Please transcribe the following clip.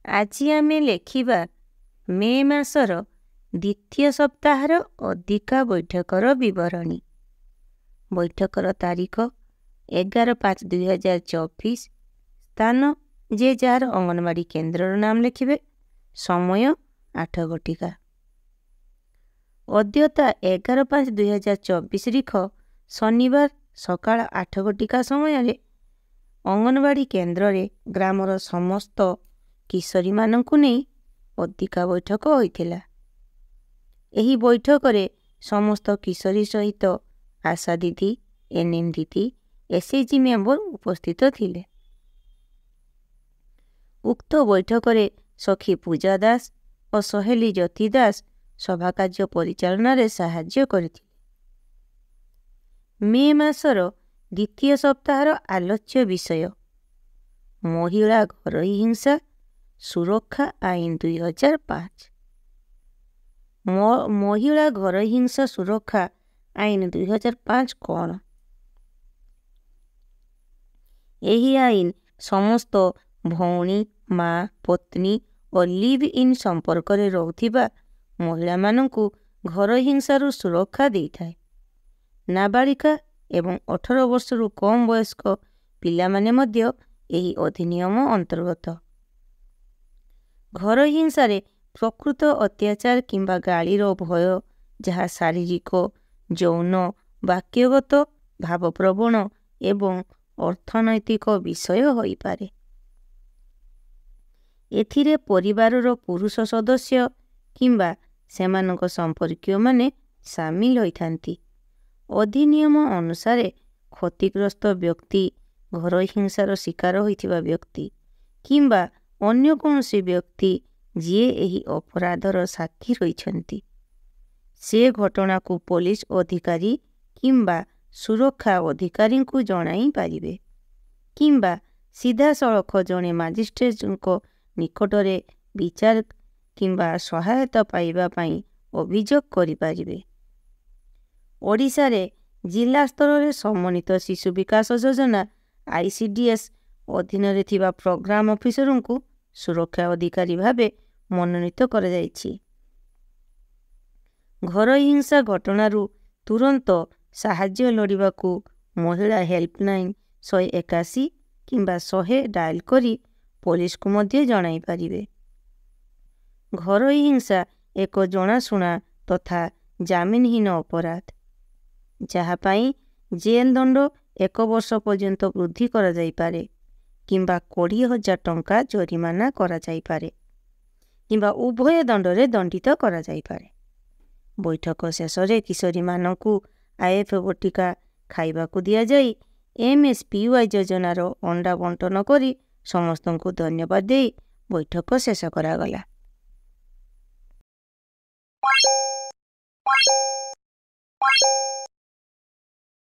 ଆଜି ଆମେ ଲେଖିବା ମେ ମାସର ଦ୍ୱିତୀୟ ସପ୍ତାହର ଅଧିକା ବୈଠକର ବିବରଣୀ। ବୈଠକର ତାରିଖ 11/5/2024। ସ୍ଥାନ ଯେ ଯାହାର ଅଙ୍ଗନବାଡ଼ି କେନ୍ଦ୍ରର ନାମ ଲେଖିବେ। ସମୟ 8 ଘଟିକା। ଅଦ୍ୟତା 11/5/2024 ତାରିଖ ଶନିବାର ସକାଳ 8 ଘଟିକା ସମୟରେ ଅଙ୍ଗନବାଡ଼ି କେନ୍ଦ୍ରରେ ଗ୍ରାମର ସମସ୍ତ କିଶୋରୀମାନଙ୍କୁ ନେଇ ଅଧିକା ବୈଠକ ହୋଇଥିଲା। ଏହି ବୈଠକରେ ସମସ୍ତ କିଶୋରୀ ସହିତ ଆଶା ଦିଦି, ଏନ୍ଏମ୍ ଦିଦି, ଏସ୍ଏଚ୍ଜି ମେମ୍ବର ଉପସ୍ଥିତ ଥିଲେ। ଉକ୍ତ ବୈଠକରେ ସଖୀ ପୂଜା ଦାସ ଓ ସହେଲି ଜ୍ୟୋତି ଦାସ ସଭା କାର୍ଯ୍ୟ ପରିଚାଳନାରେ ସାହାଯ୍ୟ କରିଥିଲେ। ମେ ମାସର ଦ୍ୱିତୀୟ ସପ୍ତାହର ଆଲୋଚ୍ୟ ବିଷୟ ମହିଳା ଘରୋଇ ହିଂସା ସୁରକ୍ଷା ଆଇନ 2005। ମହିଳା ଘରୋଇ ହିଂସା ସୁରକ୍ଷା ଆଇନ 2005 କ'ଣ? ଏହି ଆଇନ ସମସ୍ତ ଭଉଣୀ, ମା, ପତ୍ନୀ ଓ ଲିଭ୍ ଇନ୍ ସମ୍ପର୍କରେ ରହୁଥିବା ମହିଳାମାନଙ୍କୁ ଘରୋଇ ହିଂସାରୁ ସୁରକ୍ଷା ଦେଇଥାଏ। ନାବାଳିକା ଏବଂ 18 ବର୍ଷରୁ କମ୍ ବୟସ୍କ ପିଲାମାନେ ମଧ୍ୟ ଏହି ଅଧିନିୟମ ଅନ୍ତର୍ଗତ। ଘରୋଇ ହିଂସାରେ ପ୍ରକୃତ ଅତ୍ୟାଚାର କିମ୍ବା ଗାଳିର ଭୟ, ଯାହା ଶାରୀରିକ, ଯୌନ, ବାକ୍ୟଗତ, ଭାବପ୍ରବଣ ଏବଂ ଅର୍ଥନୈତିକ ବିଷୟ ହୋଇପାରେ। ଏଥିରେ ପରିବାରର ପୁରୁଷ ସଦସ୍ୟ କିମ୍ବା ସେମାନଙ୍କ ସମ୍ପର୍କୀୟମାନେ ସାମିଲ ହୋଇଥାନ୍ତି। ଅଧିନିୟମ ଅନୁସାରେ କ୍ଷତିଗ୍ରସ୍ତ ବ୍ୟକ୍ତି, ଘରୋଇ ହିଂସାର ଶିକାର ହୋଇଥିବା ବ୍ୟକ୍ତି କିମ୍ବା ଅନ୍ୟ କୌଣସି ବ୍ୟକ୍ତି ଯିଏ ଏହି ଅପରାଧର ସାକ୍ଷୀ ରହିଛନ୍ତି, ସେ ଘଟଣାକୁ ପୋଲିସ ଅଧିକାରୀ କିମ୍ବା ସୁରକ୍ଷା ଅଧିକାରୀଙ୍କୁ ଜଣାଇ ପାରିବେ କିମ୍ବା ସିଧାସଳଖ ଜଣେ ମାଜିଷ୍ଟ୍ରେଟଙ୍କ ନିକଟରେ ବିଚାର କିମ୍ବା ସହାୟତା ପାଇବା ପାଇଁ ଅଭିଯୋଗ କରିପାରିବେ। ଓଡ଼ିଶାରେ ଜିଲ୍ଲା ସ୍ତରରେ ସମନ୍ୱିତ ଶିଶୁ ବିକାଶ ଯୋଜନା ICDS ଅଧୀନରେ ଥିବା ପ୍ରୋଗ୍ରାମ ଅଫିସରଙ୍କୁ ସୁରକ୍ଷା ଅଧିକାରୀ ଭାବେ ମନୋନୀତ କରାଯାଇଛି। ଘରୋଇ ହିଂସା ଘଟଣାରୁ ତୁରନ୍ତ ସାହାଯ୍ୟ ଲୋଡ଼ିବାକୁ ମହିଳା ହେଲ୍ପଲାଇନ୍ 181 କିମ୍ବା 100 ଡାଏଲ କରି ପୋଲିସକୁ ମଧ୍ୟ ଜଣାଇ ପାରିବେ। ଘରୋଇ ହିଂସା ଏକ ଜଣାଶୁଣା ତଥା ଜାମିନହୀନ ଅପରାଧ, ଯାହା ପାଇଁ ଜେଲ୍ ଦଣ୍ଡ 1 ବର୍ଷ ପର୍ଯ୍ୟନ୍ତ ବୃଦ୍ଧି କରାଯାଇପାରେ କିମ୍ବା 20,000 ଟଙ୍କା ଜରିମାନା କରାଯାଇପାରେ କିମ୍ବା ଉଭୟ ଦଣ୍ଡରେ ଦଣ୍ଡିତ କରାଯାଇପାରେ। ବୈଠକ ଶେଷରେ କିଶୋରୀମାନଙ୍କୁ IF ବଟିକା ଖାଇବାକୁ ଦିଆଯାଇ MSPY ଯୋଜନାର ଅଣ୍ଡା ବଣ୍ଟନ କରି ସମସ୍ତଙ୍କୁ ଧନ୍ୟବାଦ ଦେଇ ବୈଠକ ଶେଷ କରାଗଲା।